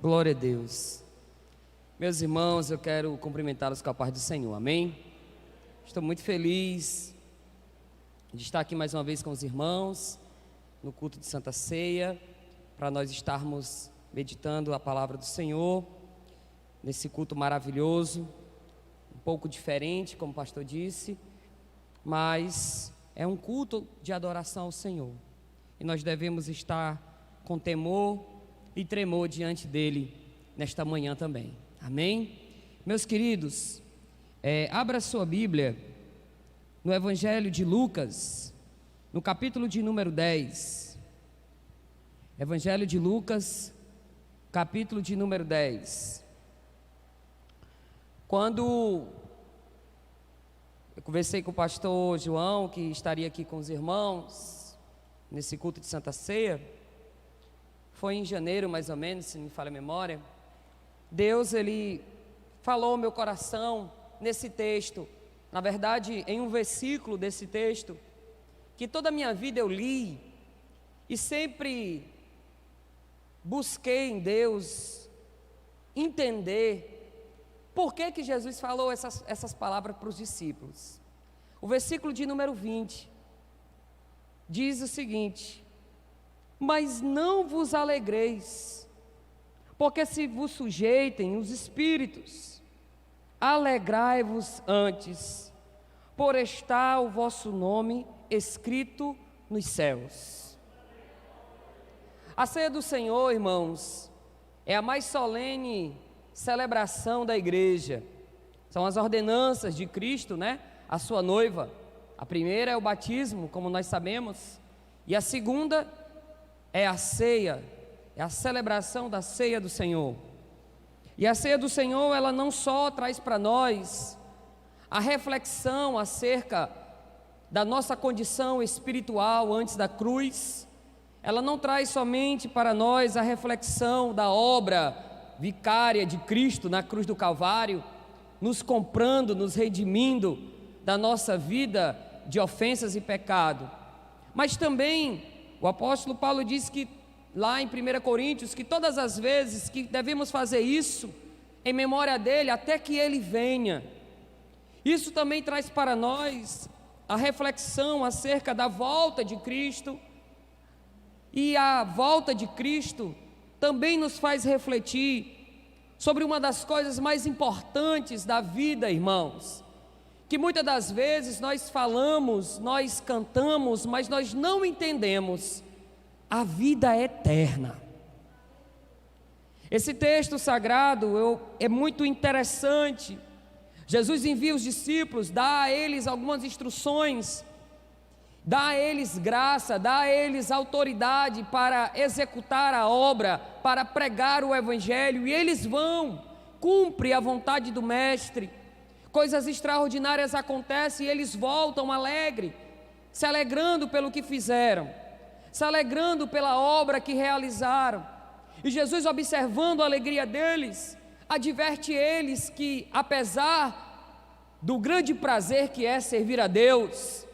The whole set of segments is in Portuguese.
Glória a Deus. Meus irmãos, eu quero cumprimentá-los com a paz do Senhor, amém? Estou muito feliz de estar aqui mais uma vez com os irmãos, no culto de Santa Ceia, para nós estarmos meditando a palavra do Senhor, nesse culto maravilhoso, um pouco diferente, como o pastor disse, mas é um culto de adoração ao Senhor, e nós devemos estar com temor e tremor diante dele nesta manhã também, amém? Meus queridos, abra sua Bíblia no Evangelho de Lucas, no capítulo de número 10, Evangelho de Lucas, capítulo de número 10. Quando eu conversei com o pastor João, que estaria aqui com os irmãos, nesse culto de Santa Ceia, foi em janeiro mais ou menos, se não me falha a memória, Deus, Ele falou ao meu coração nesse texto, na verdade em um versículo desse texto, que toda a minha vida eu li, e sempre busquei em Deus entender por que que Jesus falou essas palavras para os discípulos. O versículo de número 20 diz o seguinte: mas não vos alegreis, porque se vos sujeitem os espíritos, alegrai-vos antes, por estar o vosso nome escrito nos céus. A ceia do Senhor, irmãos, é a mais solene celebração da igreja. São as ordenanças de Cristo, né? A sua noiva. A primeira é o batismo, como nós sabemos, e a segunda é a ceia, é a celebração da ceia do Senhor. E a ceia do Senhor, ela não só traz para nós a reflexão acerca da nossa condição espiritual antes da cruz, ela não traz somente para nós a reflexão da obra vicária de Cristo na cruz do Calvário, nos comprando, nos redimindo da nossa vida de ofensas e pecado, mas também o apóstolo Paulo diz que lá em 1 Coríntios, que todas as vezes que devemos fazer isso em memória dele, até que ele venha. Isso também traz para nós a reflexão acerca da volta de Cristo, e a volta de Cristo também nos faz refletir sobre uma das coisas mais importantes da vida, irmãos, que muitas das vezes nós falamos, nós cantamos, mas nós não entendemos: a vida eterna. Esse texto sagrado é muito interessante. Jesus envia os discípulos, dá a eles algumas instruções, dá a eles graça, dá a eles autoridade para executar a obra, para pregar o Evangelho, e eles vão, cumpre a vontade do Mestre. Coisas extraordinárias acontecem e eles voltam alegre, se alegrando pelo que fizeram, se alegrando pela obra que realizaram. E Jesus, observando a alegria deles, adverte eles que, apesar do grande prazer que é servir a Deus,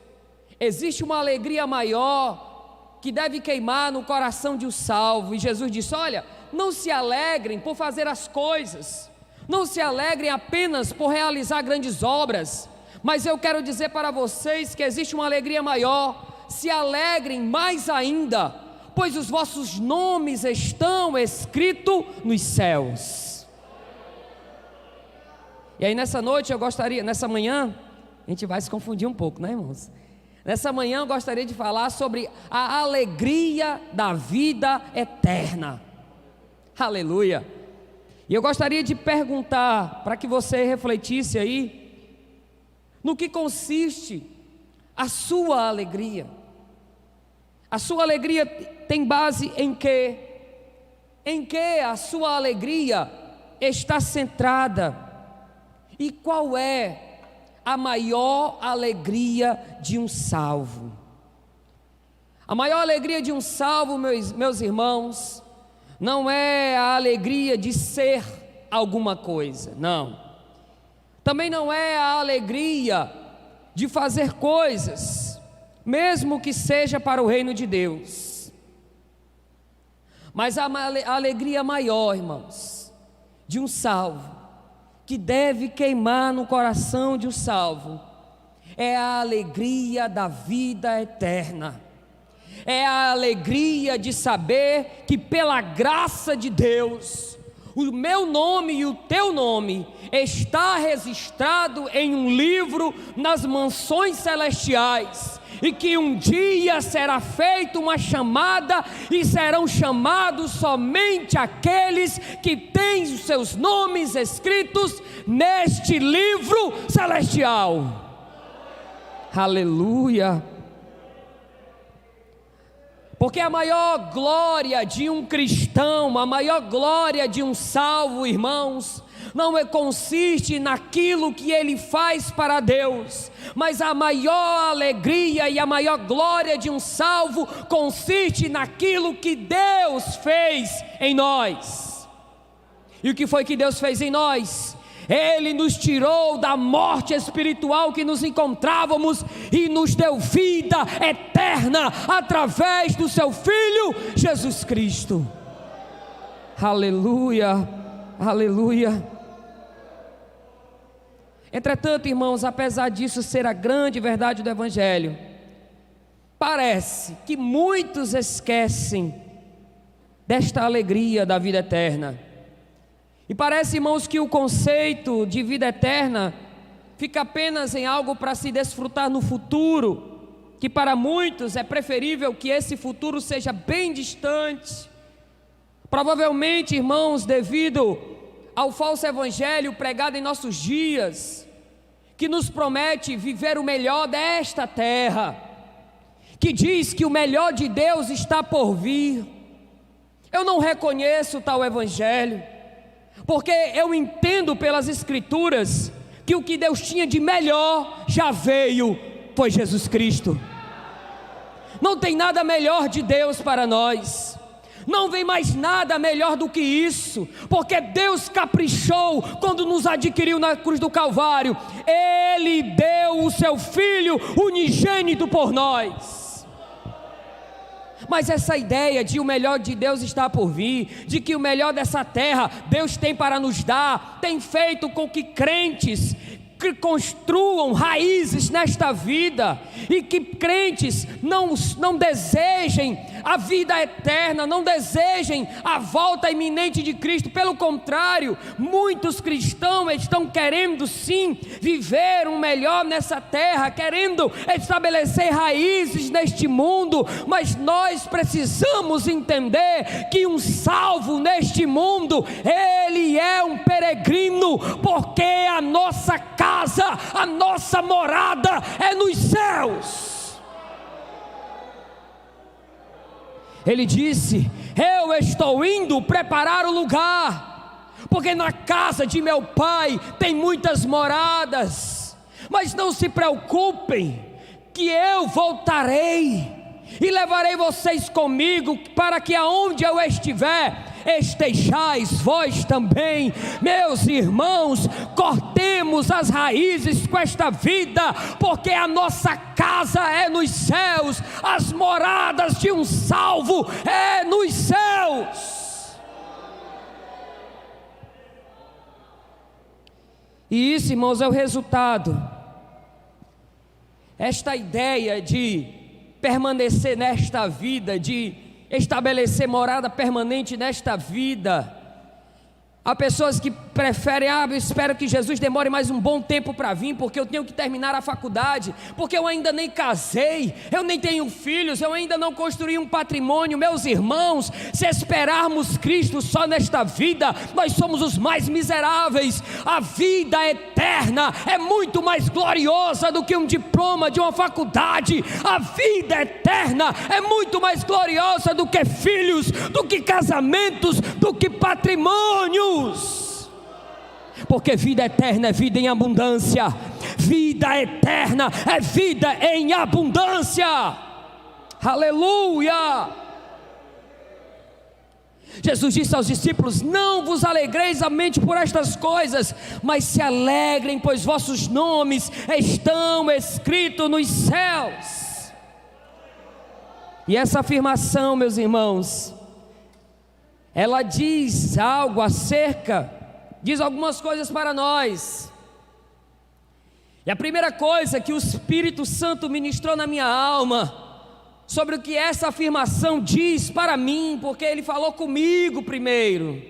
existe uma alegria maior que deve queimar no coração de um salvo. E Jesus disse: olha, não se alegrem por fazer as coisas, não se alegrem apenas por realizar grandes obras, mas eu quero dizer para vocês que existe uma alegria maior. Se alegrem mais ainda, pois os vossos nomes estão escritos nos céus. E aí nessa noite eu gostaria, nessa manhã, a gente vai se confundir um pouco, né, irmãos? Nessa manhã eu gostaria de falar sobre a alegria da vida eterna. Aleluia! E eu gostaria de perguntar, para que você refletisse aí, no que consiste a sua alegria. A sua alegria tem base em quê? Em que a sua alegria está centrada? E qual é a maior alegria de um salvo? A maior alegria de um salvo, meus irmãos, não é a alegria de ser alguma coisa, não. Também não é a alegria de fazer coisas, mesmo que seja para o reino de Deus. Mas há uma alegria maior, irmãos, de um salvo, que deve queimar no coração de um salvo, é a alegria da vida eterna. É a alegria de saber que pela graça de Deus, o meu nome e o teu nome está registrado em um livro nas mansões celestiais, e que um dia será feita uma chamada, e serão chamados somente aqueles que têm os seus nomes escritos neste livro celestial. Aleluia! Porque a maior glória de um cristão, a maior glória de um salvo, irmãos, não consiste naquilo que ele faz para Deus, mas a maior alegria e a maior glória de um salvo consiste naquilo que Deus fez em nós. E o que foi que Deus fez em nós? Ele nos tirou da morte espiritual que nos encontrávamos e nos deu vida eterna através do seu Filho Jesus Cristo. Aleluia, aleluia. Entretanto, irmãos, apesar disso ser a grande verdade do Evangelho, parece que muitos esquecem desta alegria da vida eterna. E parece, irmãos, que o conceito de vida eterna fica apenas em algo para se desfrutar no futuro, que para muitos é preferível que esse futuro seja bem distante. Provavelmente, irmãos, devido ao falso evangelho pregado em nossos dias, que nos promete viver o melhor desta terra, que diz que o melhor de Deus está por vir. Eu não reconheço tal evangelho, porque eu entendo pelas Escrituras que o que Deus tinha de melhor já veio, foi Jesus Cristo. Não tem nada melhor de Deus para nós, não vem mais nada melhor do que isso, porque Deus caprichou quando nos adquiriu na cruz do Calvário. Ele deu o seu Filho unigênito por nós. Mas essa ideia de o melhor de Deus está por vir, de que o melhor dessa terra Deus tem para nos dar, tem feito com que crentes que construam raízes nesta vida, e que crentes não desejem a vida eterna, não desejem a volta iminente de Cristo. Pelo contrário, muitos cristãos estão querendo sim viver um melhor nessa terra, querendo estabelecer raízes neste mundo, mas nós precisamos entender que um salvo neste mundo, ele é um peregrino, porque a nossa casa, a nossa morada é nos céus. Ele disse: eu estou indo preparar o lugar, porque na casa de meu pai tem muitas moradas. Mas não se preocupem, que eu voltarei e levarei vocês comigo, para que aonde eu estiver, estejais vós também. Meus irmãos, cortemos as raízes com esta vida, porque a nossa casa é nos céus, as moradas de um salvo é nos céus. E isso, irmãos, é o resultado. Esta ideia de permanecer nesta vida, de estabelecer morada permanente nesta vida. Há pessoas que preferem: eu espero que Jesus demore mais um bom tempo para vir, porque eu tenho que terminar a faculdade, porque eu ainda nem casei, eu nem tenho filhos, eu ainda não construí um patrimônio. Meus irmãos, se esperarmos Cristo só nesta vida, nós somos os mais miseráveis. A vida eterna é muito mais gloriosa do que um diploma de uma faculdade. A vida eterna é muito mais gloriosa do que filhos, do que casamentos, do que patrimônios. Porque vida eterna é vida em abundância. Vida eterna é vida em abundância. Aleluia! Jesus disse aos discípulos: não vos alegreis somente por estas coisas, mas se alegrem, pois vossos nomes estão escritos nos céus. E essa afirmação, meus irmãos, ela diz algumas coisas para nós. E a primeira coisa que o Espírito Santo ministrou na minha alma, sobre o que essa afirmação diz para mim, porque ele falou comigo primeiro,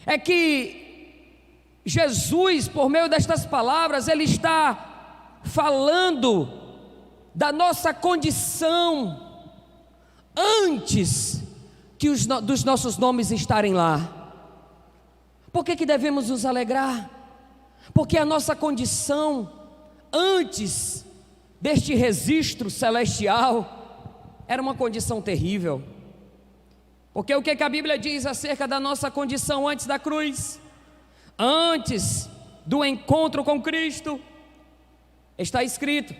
é que Jesus, por meio destas palavras, ele está falando da nossa condição antes dos nossos nomes estarem lá. Por que devemos nos alegrar? Porque a nossa condição antes deste registro celestial era uma condição terrível. Porque o que a Bíblia diz acerca da nossa condição antes da cruz, antes do encontro com Cristo? Está escrito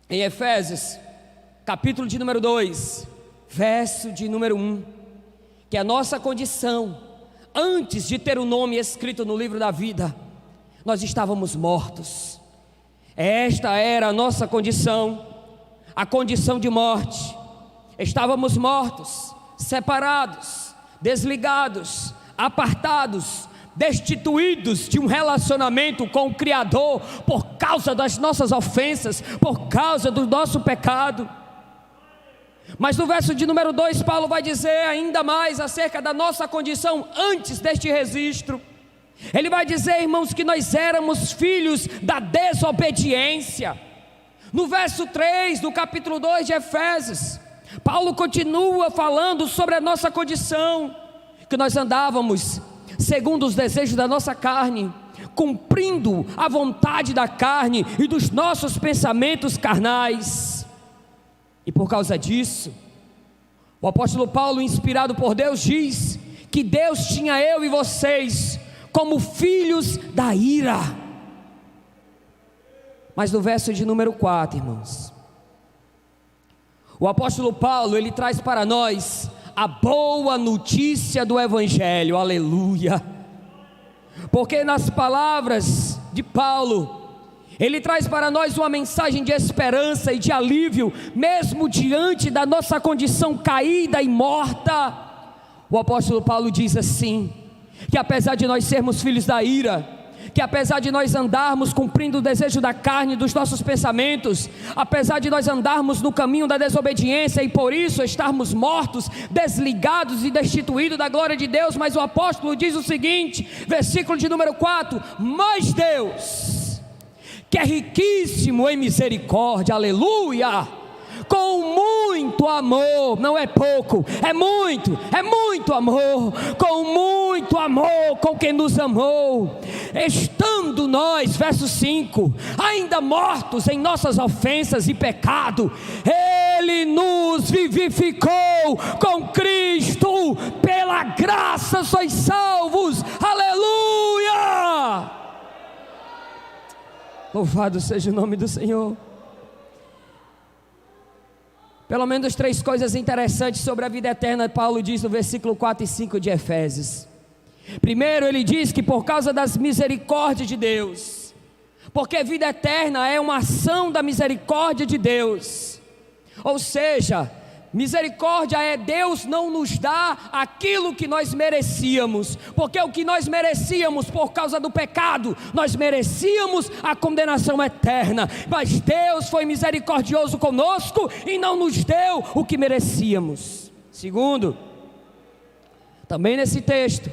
em Efésios, capítulo de número 2, verso de número 1, que a nossa condição antes de ter o nome escrito no livro da vida, nós estávamos mortos. Esta era a nossa condição, a condição de morte. Estávamos mortos, separados, desligados, apartados, destituídos de um relacionamento com o Criador, por causa das nossas ofensas, por causa do nosso pecado. Mas no verso de número 2, Paulo vai dizer ainda mais acerca da nossa condição antes deste registro. Ele vai dizer, irmãos, que nós éramos filhos da desobediência. No verso 3 do capítulo 2 de Efésios, Paulo continua falando sobre a nossa condição, que nós andávamos segundo os desejos da nossa carne, cumprindo a vontade da carne e dos nossos pensamentos carnais. E por causa disso, o apóstolo Paulo, inspirado por Deus, diz que Deus tinha eu e vocês como filhos da ira. Mas no verso de número 4, irmãos, o apóstolo Paulo, ele traz para nós a boa notícia do Evangelho, aleluia. Porque nas palavras de Paulo, ele traz para nós uma mensagem de esperança e de alívio, mesmo diante da nossa condição caída e morta. O apóstolo Paulo diz assim, que apesar de nós sermos filhos da ira, que apesar de nós andarmos cumprindo o desejo da carne, dos nossos pensamentos, apesar de nós andarmos no caminho da desobediência e por isso estarmos mortos, desligados e destituídos da glória de Deus, mas o apóstolo diz o seguinte, versículo de número 4, mas Deus, que é riquíssimo em misericórdia, aleluia, com muito amor, não é pouco, é muito amor, com muito amor com quem nos amou, estando nós, verso 5, ainda mortos em nossas ofensas e pecado, Ele nos vivificou com Cristo, pela graça sois salvos, aleluia, louvado seja o nome do Senhor. Pelo menos 3 coisas interessantes sobre a vida eterna, Paulo diz no versículo 4 e 5 de Efésios. Primeiro, ele diz que por causa das misericórdias de Deus, porque vida eterna é uma ação da misericórdia de Deus, ou seja, misericórdia é Deus não nos dar aquilo que nós merecíamos, porque o que nós merecíamos por causa do pecado, nós merecíamos a condenação eterna, mas Deus foi misericordioso conosco e não nos deu o que merecíamos. Segundo, também nesse texto,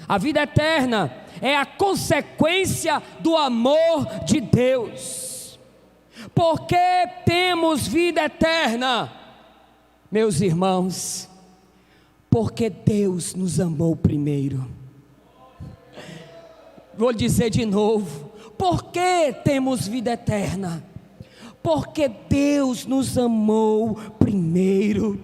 a vida eterna é a consequência do amor de Deus. Porque temos vida eterna, meus irmãos, porque Deus nos amou primeiro. Vou dizer de novo, por que temos vida eterna? Porque Deus nos amou primeiro.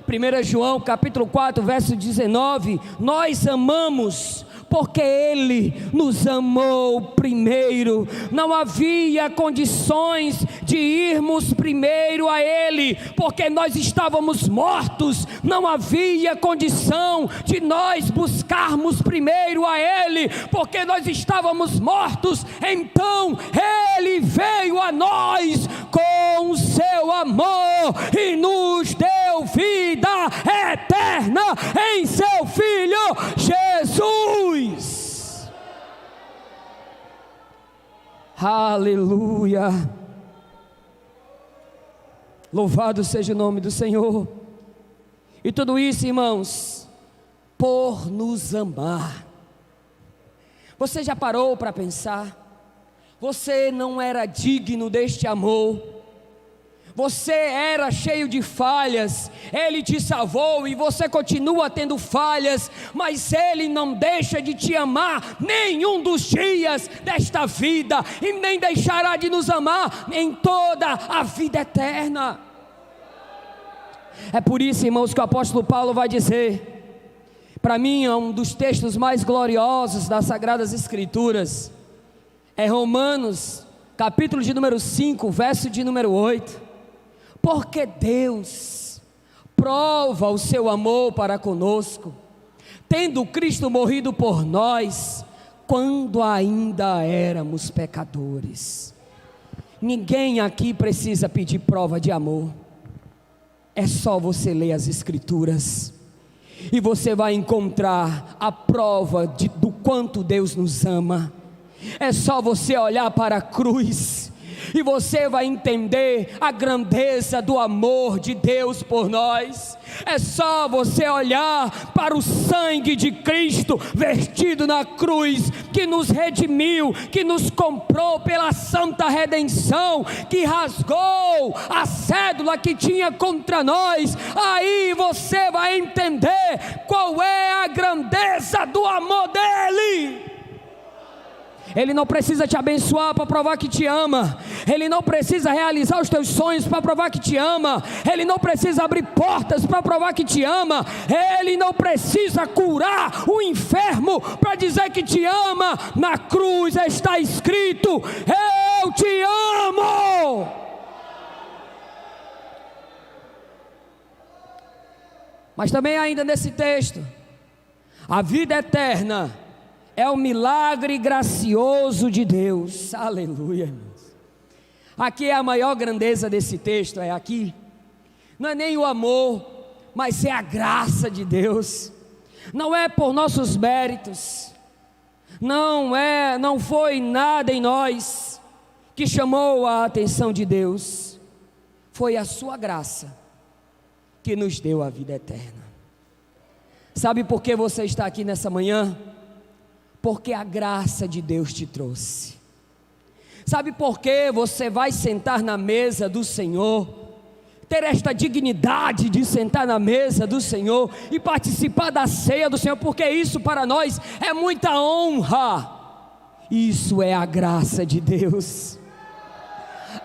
1 João capítulo 4 verso 19, nós amamos porque Ele nos amou primeiro. Não havia condições de irmos primeiro a Ele, porque nós estávamos mortos. Não havia condição de nós buscarmos primeiro a Ele, porque nós estávamos mortos. Então Ele veio a nós com o seu amor e nos deu vida eterna. eterna em seu Filho Jesus. Aleluia. Louvado seja o nome do Senhor. E tudo isso, irmãos, por nos amar. Você já parou para pensar? Você não era digno deste amor. Você era cheio de falhas. Ele te salvou e você continua tendo falhas, mas Ele não deixa de te amar nenhum dos dias desta vida, e nem deixará de nos amar em toda a vida eterna. É por isso, irmãos, que o apóstolo Paulo vai dizer, para mim é um dos textos mais gloriosos das Sagradas Escrituras, é Romanos, capítulo de número 5, verso de número 8. Porque Deus prova o seu amor para conosco, tendo Cristo morrido por nós, quando ainda éramos pecadores. Ninguém aqui precisa pedir prova de amor. É só você ler as Escrituras e você vai encontrar a prova do quanto Deus nos ama. É só você olhar para a cruz e você vai entender a grandeza do amor de Deus por nós. É só você olhar para o sangue de Cristo vertido na cruz, que nos redimiu, que nos comprou pela santa redenção, que rasgou a cédula que tinha contra nós. Aí você vai entender qual é a grandeza do amor dele. Ele não precisa te abençoar para provar que te ama. Ele não precisa realizar os teus sonhos para provar que te ama. Ele não precisa abrir portas para provar que te ama. Ele não precisa curar o enfermo para dizer que te ama. Na cruz está escrito: eu te amo. Mas também ainda nesse texto, a vida eterna é o milagre gracioso de Deus. Aleluia, irmãos. Aqui é a maior grandeza desse texto, é aqui. Não é nem o amor, mas é a graça de Deus. Não é por nossos méritos. Não foi nada em nós que chamou a atenção de Deus. Foi a sua graça que nos deu a vida eterna. Sabe por que você está aqui nessa manhã? Porque a graça de Deus te trouxe. Sabe por que você vai sentar na mesa do Senhor, ter esta dignidade de sentar na mesa do Senhor e participar da ceia do Senhor? Porque isso para nós é muita honra. Isso é a graça de Deus.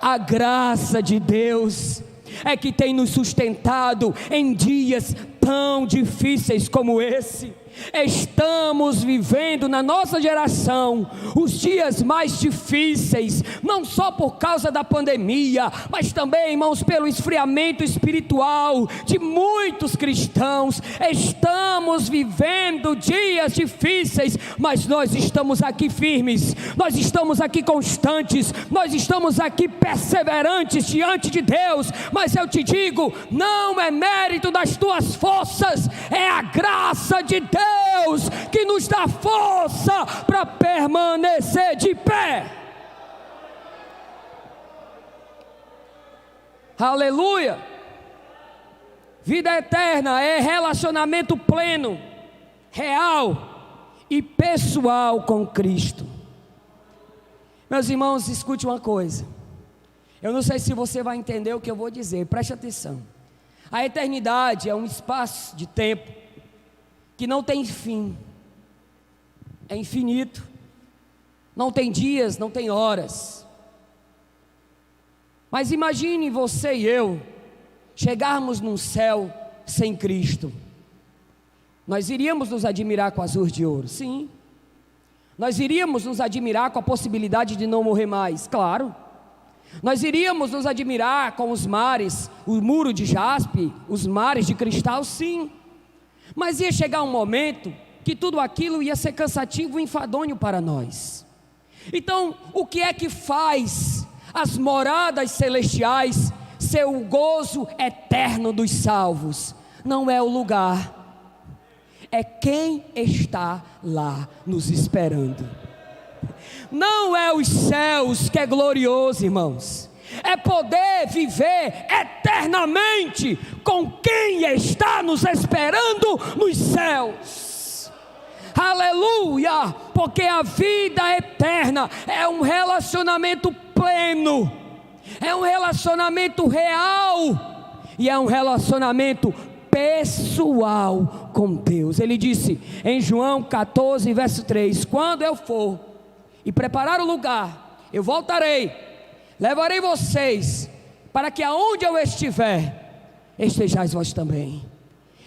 A graça de Deus é que tem nos sustentado em dias tão difíceis como esse. Estamos vivendo na nossa geração os dias mais difíceis, não só por causa da pandemia, mas também, irmãos, pelo esfriamento espiritual de muitos cristãos. Estamos vivendo dias difíceis, mas nós estamos aqui firmes, nós estamos aqui constantes, nós estamos aqui perseverantes diante de Deus. Mas eu te digo, não é mérito das tuas forças, é a graça de Deus que nos dá força para permanecer de pé. Aleluia. Vida eterna é relacionamento pleno, real e pessoal com Cristo. Meus irmãos, escute uma coisa. Eu não sei se você vai entender o que eu vou dizer, preste atenção. A eternidade é um espaço de tempo que não tem fim, é infinito, não tem dias, não tem horas. Mas imagine você e eu chegarmos num céu sem Cristo. Nós iríamos nos admirar com as ruas de ouro? Sim. Nós iríamos nos admirar com a possibilidade de não morrer mais? Claro. Nós iríamos nos admirar com os mares, o muro de jaspe, os mares de cristal? Sim. Mas ia chegar um momento que tudo aquilo ia ser cansativo e enfadonho para nós. Então, o que é que faz as moradas celestiais ser o gozo eterno dos salvos? Não é o lugar, é quem está lá nos esperando. Não é os céus que é glorioso, irmãos, é poder viver eternamente com quem está nos esperando nos céus. Aleluia! Porque a vida eterna é um relacionamento pleno, é um relacionamento real e é um relacionamento pessoal com Deus. Ele disse em João 14, verso 3: quando eu for e preparar o lugar, eu voltarei, levarei vocês, para que aonde eu estiver, estejais vós também.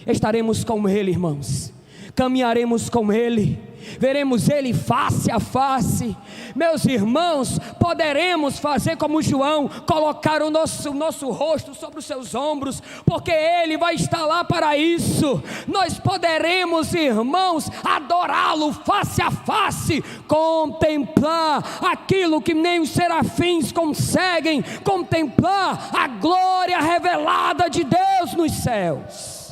Estaremos com Ele, irmãos, caminharemos com Ele, veremos Ele face a face. Meus irmãos, poderemos fazer como João, colocar o nosso rosto sobre os seus ombros, porque Ele vai estar lá para isso. Nós poderemos, irmãos, adorá-lo face a face, contemplar aquilo que nem os serafins conseguem contemplar, a glória revelada de Deus nos céus.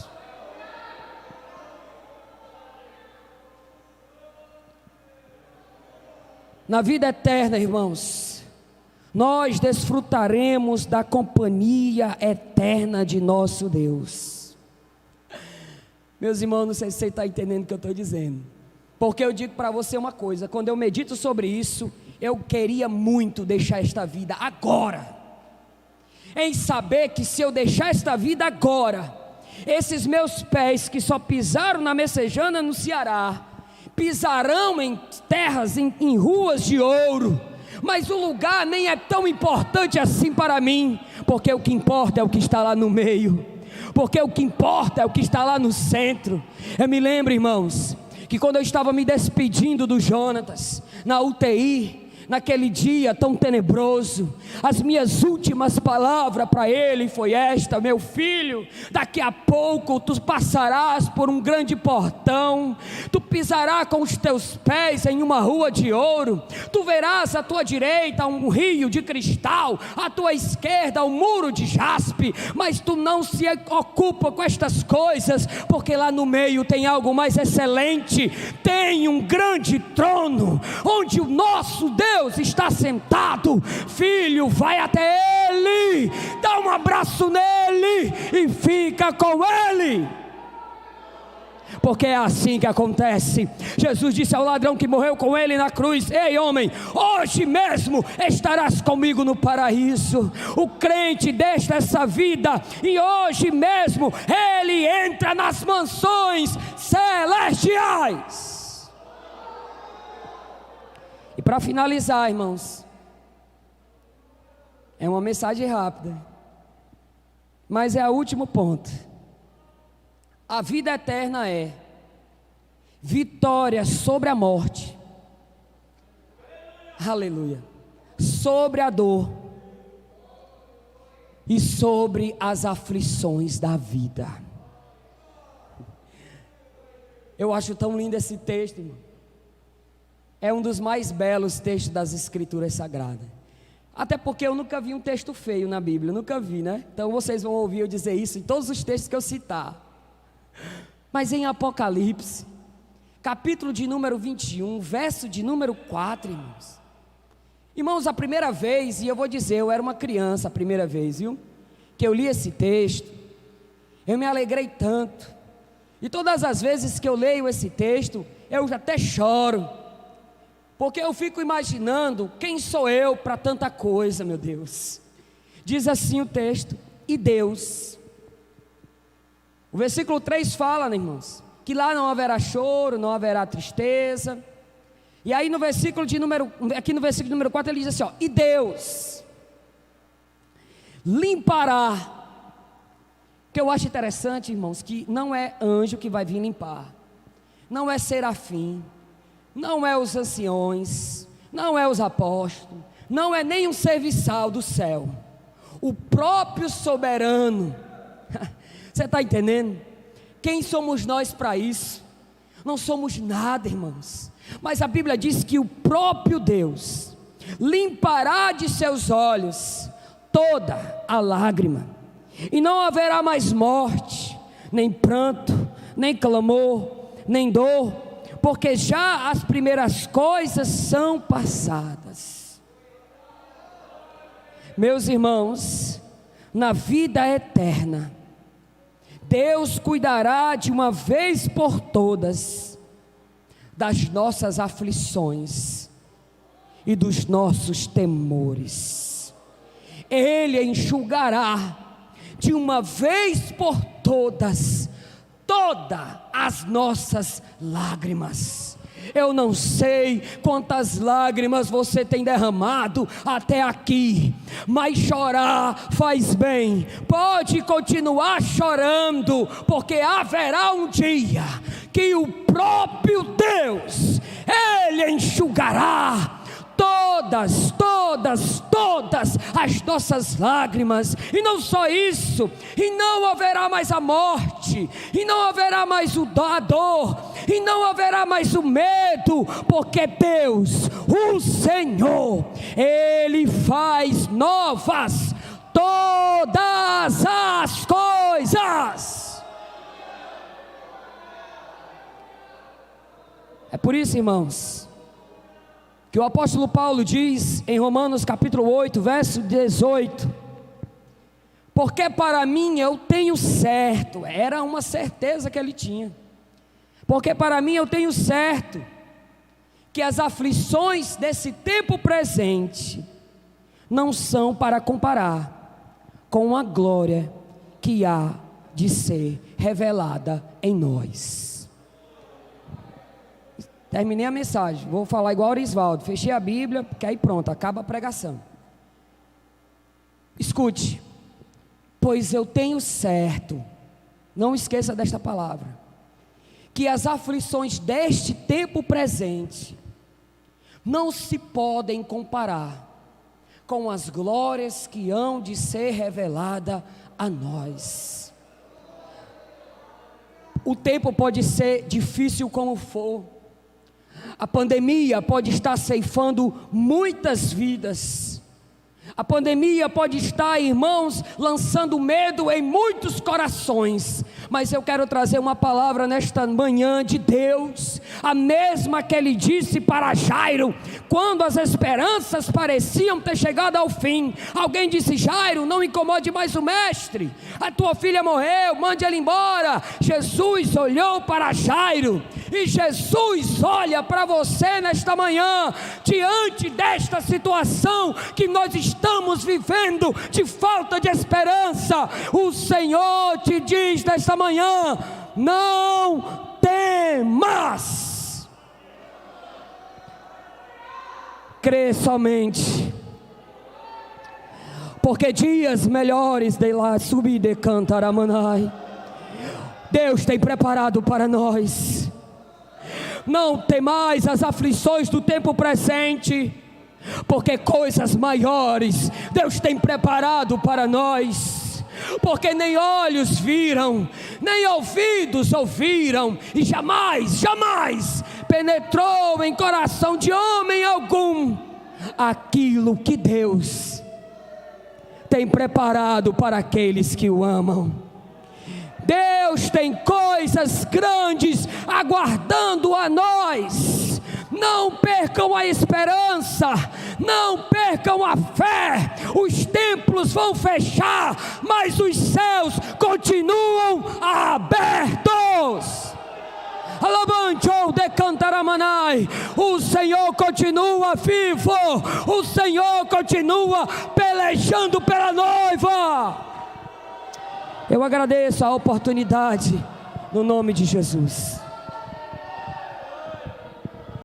Na vida eterna, irmãos, nós desfrutaremos da companhia eterna de nosso Deus. Meus irmãos, não sei se você está entendendo o que eu estou dizendo, porque eu digo para você uma coisa: quando eu medito sobre isso, eu queria muito deixar esta vida agora, em saber que se eu deixar esta vida agora, esses meus pés que só pisaram na Messejana no Ceará, pisarão em terras, em ruas de ouro, mas o lugar nem é tão importante assim para mim, porque o que importa é o que está lá no meio, porque o que importa é o que está lá no centro. Eu me lembro, irmãos, que quando eu estava me despedindo do Jonatas, na UTI, naquele dia tão tenebroso, as minhas últimas palavras para ele foi esta: meu filho, daqui a pouco tu passarás por um grande portão, tu pisarás com os teus pés em uma rua de ouro, tu verás à tua direita um rio de cristal, à tua esquerda um muro de jaspe, mas tu não se ocupa com estas coisas, porque lá no meio tem algo mais excelente, tem um grande trono, onde o nosso Deus está sentado. Filho, vai até Ele, dá um abraço nele e fica com Ele, porque é assim que acontece. Jesus disse ao ladrão que morreu com Ele na cruz: ei homem, hoje mesmo estarás comigo no paraíso. O crente deixa essa vida e hoje mesmo ele entra nas mansões celestiais. E para finalizar, irmãos, é uma mensagem rápida, mas é o último ponto. A vida eterna é vitória sobre a morte, aleluia, sobre a dor e sobre as aflições da vida. Eu acho tão lindo esse texto, irmão. É um dos mais belos textos das Escrituras Sagradas. Até porque eu nunca vi um texto feio na Bíblia, nunca vi, né? Então vocês vão ouvir eu dizer isso em todos os textos que eu citar. Mas em Apocalipse, capítulo de número 21, verso de número 4, irmãos. Irmãos, a primeira vez, e eu vou dizer, eu era uma criança a primeira vez, viu? Que eu li esse texto, eu me alegrei tanto. E todas as vezes que eu leio esse texto, eu até choro, porque eu fico imaginando quem sou eu para tanta coisa, meu Deus. Diz assim o texto: e Deus. O versículo 3 fala, né, irmãos, que lá não haverá choro, não haverá tristeza. E aí no versículo de número 4 ele diz assim, ó: e Deus limpará. Que eu acho interessante, irmãos, que não é anjo que vai vir limpar, não é serafim, não é os anciões, não é os apóstolos, não é nem um serviçal do céu, o próprio soberano. Você está entendendo? Quem somos nós para isso? Não somos nada, irmãos. Mas a Bíblia diz que o próprio Deus limpará de seus olhos toda a lágrima, e não haverá mais morte, nem pranto, nem clamor, nem dor, porque já as primeiras coisas são passadas. Meus irmãos, na vida eterna, Deus cuidará de uma vez por todas das nossas aflições e dos nossos temores. Ele enxugará de uma vez por todas as nossas lágrimas. Eu não sei quantas lágrimas você tem derramado até aqui, mas chorar faz bem. Pode continuar chorando, porque haverá um dia que o próprio Deus, Ele enxugará todas as nossas lágrimas. E não só isso, e não haverá mais a morte, e não haverá mais a dor, e não haverá mais o medo, porque Deus, o Senhor, Ele faz novas todas as coisas. É por isso, irmãos, que o apóstolo Paulo diz em Romanos capítulo 8, verso 18: porque para mim eu tenho certo, era uma certeza que ele tinha, porque para mim eu tenho certo, que as aflições desse tempo presente não são para comparar com a glória que há de ser revelada em nós. Terminei a mensagem, vou falar igual Orisvaldo, fechei a Bíblia, porque aí pronto, acaba a pregação. Escute: pois eu tenho certo, não esqueça desta palavra, que as aflições deste tempo presente não se podem comparar com as glórias que hão de ser revelada a nós. O tempo pode ser difícil como for, a pandemia pode estar ceifando muitas vidas, a pandemia pode estar, irmãos, lançando medo em muitos corações, mas eu quero trazer uma palavra nesta manhã de Deus, a mesma que Ele disse para Jairo, quando as esperanças pareciam ter chegado ao fim. Alguém disse: Jairo, não incomode mais o mestre, a tua filha morreu, mande ela embora. Jesus olhou para Jairo, e Jesus olha para você nesta manhã, diante desta situação que nós estamos vivendo, de falta de esperança. O Senhor te diz nesta manhã: não temas, crê somente, porque dias melhores de lá subir de Cantaramanai, Deus tem preparado para nós. Não temais as aflições do tempo presente, porque coisas maiores Deus tem preparado para nós. Porque nem olhos viram, nem ouvidos ouviram, e jamais penetrou em coração de homem algum aquilo que Deus tem preparado para aqueles que o amam. Deus tem coisas grandes aguardando a nós. Não percam a esperança, não percam a fé. Os templos vão fechar, mas os céus continuam abertos. Alabancho de Cantaramanai. O Senhor continua vivo, o Senhor continua pelejando pela noiva. Eu agradeço a oportunidade, no nome de Jesus.